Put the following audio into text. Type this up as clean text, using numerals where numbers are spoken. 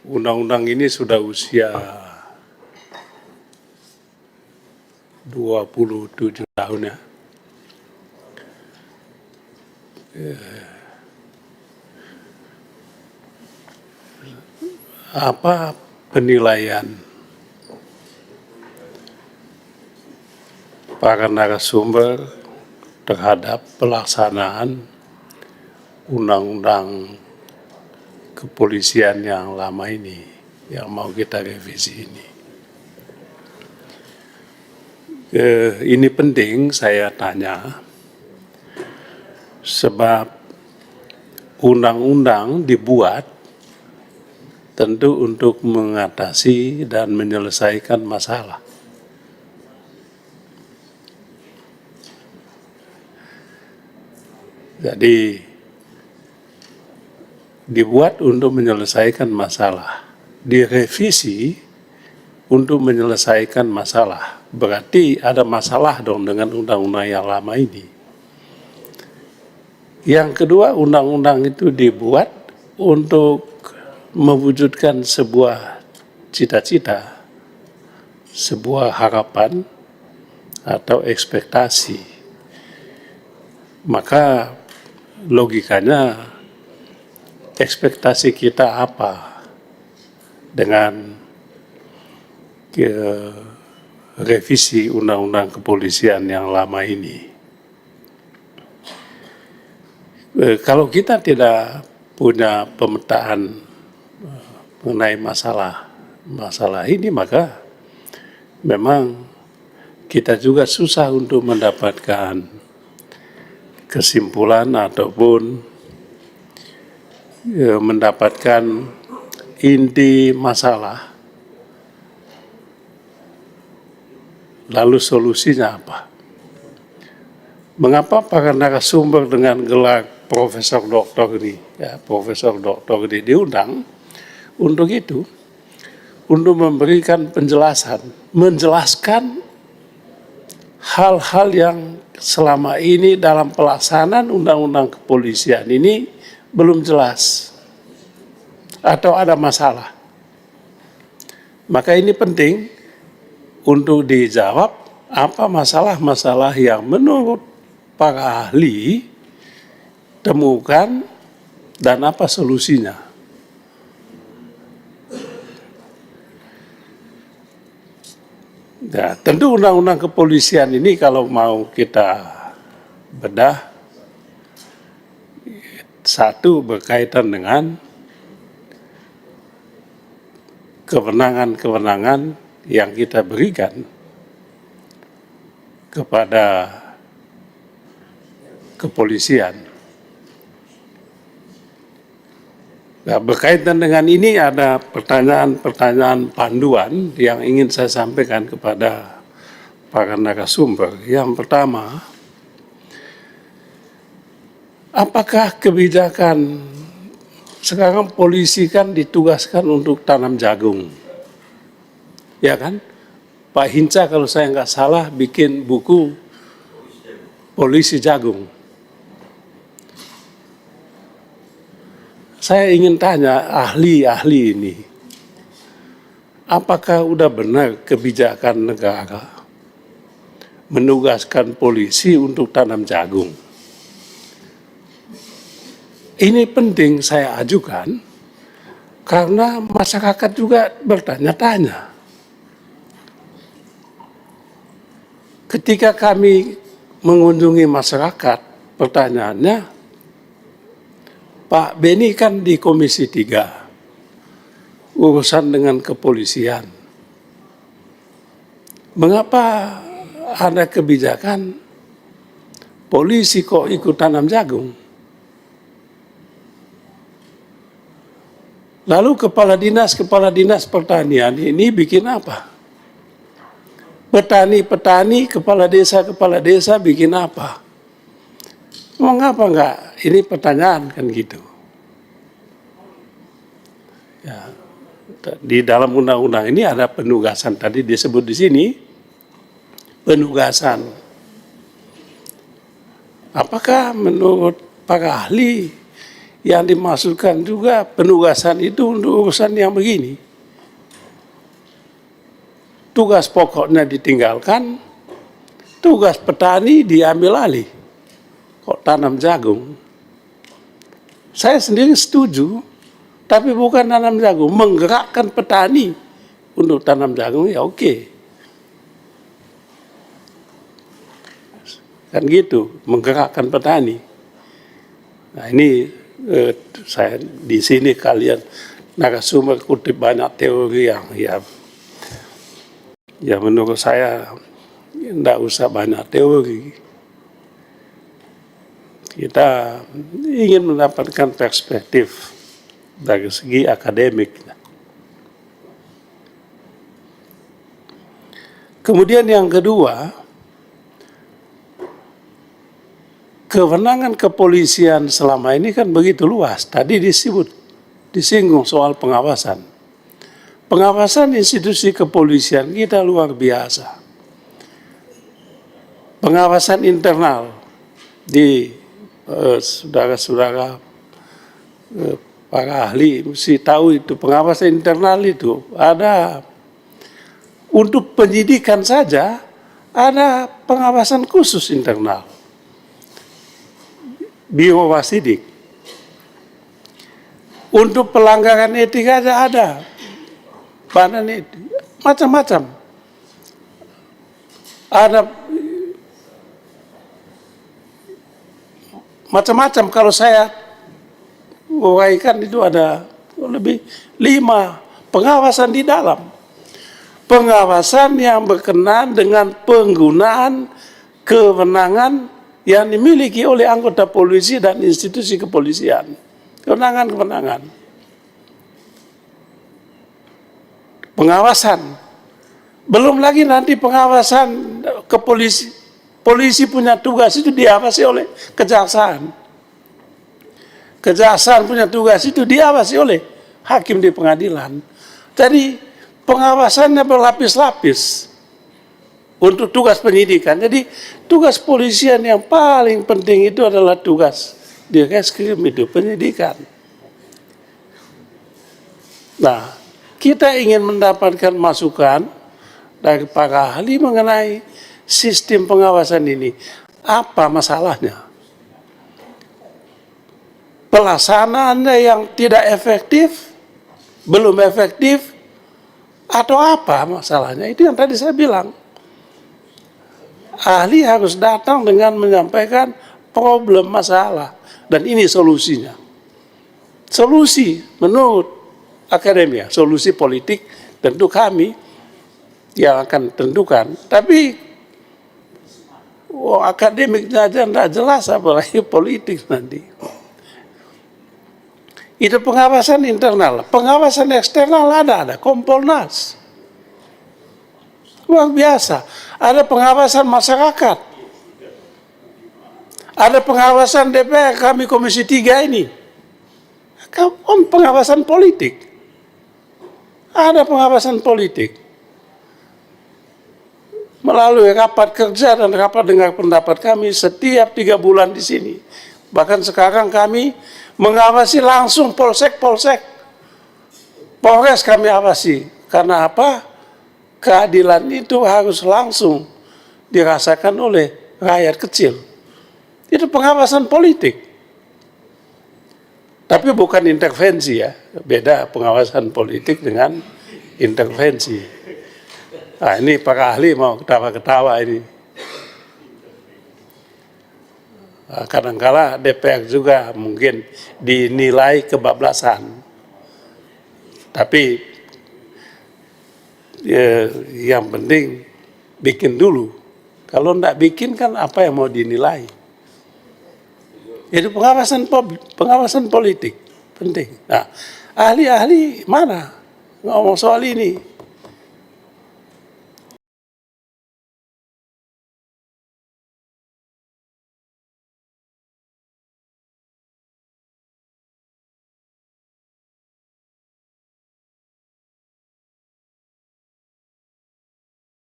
undang-undang ini sudah usia 27 tahun ya. Apa penilaian para narasumber terhadap pelaksanaan undang-undang kepolisian yang lama ini, yang mau kita revisi ini? Ini penting saya tanya, sebab undang-undang dibuat tentu untuk mengatasi dan menyelesaikan masalah. Jadi dibuat untuk menyelesaikan masalah, direvisi untuk menyelesaikan masalah. Berarti ada masalah dong dengan undang-undang yang lama ini. Yang kedua, undang-undang itu dibuat untuk mewujudkan sebuah cita-cita, sebuah harapan atau ekspektasi. Maka logikanya ekspektasi kita apa dengan revisi undang-undang kepolisian yang lama ini? Kalau kita tidak punya pemetaan mengenai masalah ini, maka memang kita juga susah untuk mendapatkan kesimpulan ataupun mendapatkan inti masalah. Lalu solusinya apa? Mengapa para narasumber dengan gelar Profesor Doktor ini, Profesor Doktor ini diundang? Untuk itu, untuk memberikan penjelasan, menjelaskan hal-hal yang selama ini dalam pelaksanaan undang-undang kepolisian ini belum jelas atau ada masalah. Maka ini penting untuk dijawab apa masalah-masalah yang menurut para ahli temukan dan apa solusinya. Ya, tentu undang-undang kepolisian ini kalau mau kita bedah, satu berkaitan dengan kewenangan-kewenangan yang kita berikan kepada kepolisian. Nah, berkaitan dengan ini ada pertanyaan-pertanyaan panduan yang ingin saya sampaikan kepada para narasumber. Yang pertama, apakah kebijakan sekarang polisi kan ditugaskan untuk tanam jagung, ya kan? Pak Hinca kalau saya nggak salah bikin buku Polisi Jagung. Saya ingin tanya ahli-ahli ini, apakah udah benar kebijakan negara menugaskan polisi untuk tanam jagung? Ini penting saya ajukan karena masyarakat juga bertanya-tanya. Ketika kami mengunjungi masyarakat, pertanyaannya, Pak Beni kan di Komisi 3, urusan dengan kepolisian. Mengapa ada kebijakan polisi kok ikut tanam jagung? Lalu kepala dinas pertanian ini bikin apa? Petani, kepala desa bikin apa? Mengapa enggak? Ini pertanyaan kan gitu. Ya, di dalam undang-undang ini ada penugasan, tadi disebut di sini penugasan. Apakah menurut para ahli yang dimaksudkan juga penugasan itu untuk urusan yang begini. Tugas pokoknya ditinggalkan, tugas petani diambil alih. Kok tanam jagung? Saya sendiri setuju, tapi bukan tanam jagung, menggerakkan petani untuk tanam jagung, ya oke. Kan gitu, menggerakkan petani. Nah ini saya di sini kalian narasumber kutip banyak teori yang ya menurut saya tidak usah banyak teori. Kita ingin mendapatkan perspektif dari segi akademik. Kemudian yang kedua, kewenangan kepolisian selama ini kan begitu luas. Tadi disinggung soal pengawasan. Pengawasan institusi kepolisian kita luar biasa. Pengawasan internal di saudara-saudara para ahli mesti tahu itu. Pengawasan internal itu ada untuk penyidikan saja, ada pengawasan khusus internal. Biro Wasidik. Untuk pelanggaran etika aja ada. Badan etik, macam-macam. Ada macam-macam, kalau saya uraikan itu ada lebih 5 pengawasan di dalam. Pengawasan yang berkenaan dengan penggunaan kewenangan yang dimiliki oleh anggota polisi dan institusi kepolisian. Kewenangan-kewenangan. Pengawasan. Belum lagi nanti pengawasan ke polisi. Polisi punya tugas itu diawasi oleh kejaksaan. Kejaksaan punya tugas itu diawasi oleh hakim di pengadilan. Jadi pengawasannya berlapis-lapis. Untuk tugas penyidikan. Jadi tugas polisian yang paling penting itu adalah tugas di reskrim itu, penyidikan. Nah, kita ingin mendapatkan masukan dari para ahli mengenai sistem pengawasan ini. Apa masalahnya? Pelaksanaannya yang tidak efektif, belum efektif, atau apa masalahnya? Itu yang tadi saya bilang. Ahli harus datang dengan menyampaikan problem masalah. Dan ini solusinya. Solusi menurut akademia, solusi politik tentu kami yang akan tentukan. Tapi akademiknya aja tidak jelas, apalagi politik nanti. Itu pengawasan internal. Pengawasan eksternal ada Kompolnas. Luar biasa. Ada pengawasan masyarakat. Ada pengawasan DPR, kami Komisi 3 ini. Pengawasan politik. Ada pengawasan politik. Melalui rapat kerja dan rapat dengar pendapat kami setiap 3 bulan di sini. Bahkan sekarang kami mengawasi langsung polsek-polsek. Polres kami awasi. Karena apa? Keadilan itu harus langsung dirasakan oleh rakyat kecil. Itu pengawasan politik. Tapi bukan intervensi ya. Beda pengawasan politik dengan intervensi. Nah ini para ahli mau ketawa-ketawa ini. Nah, kadang-kala DPR juga mungkin dinilai kebablasan. Tapi yang penting bikin dulu. Kalau tidak bikin kan apa yang mau dinilai? Itu pengawasan politik penting. Nah, ahli-ahli mana ngomong soal ini?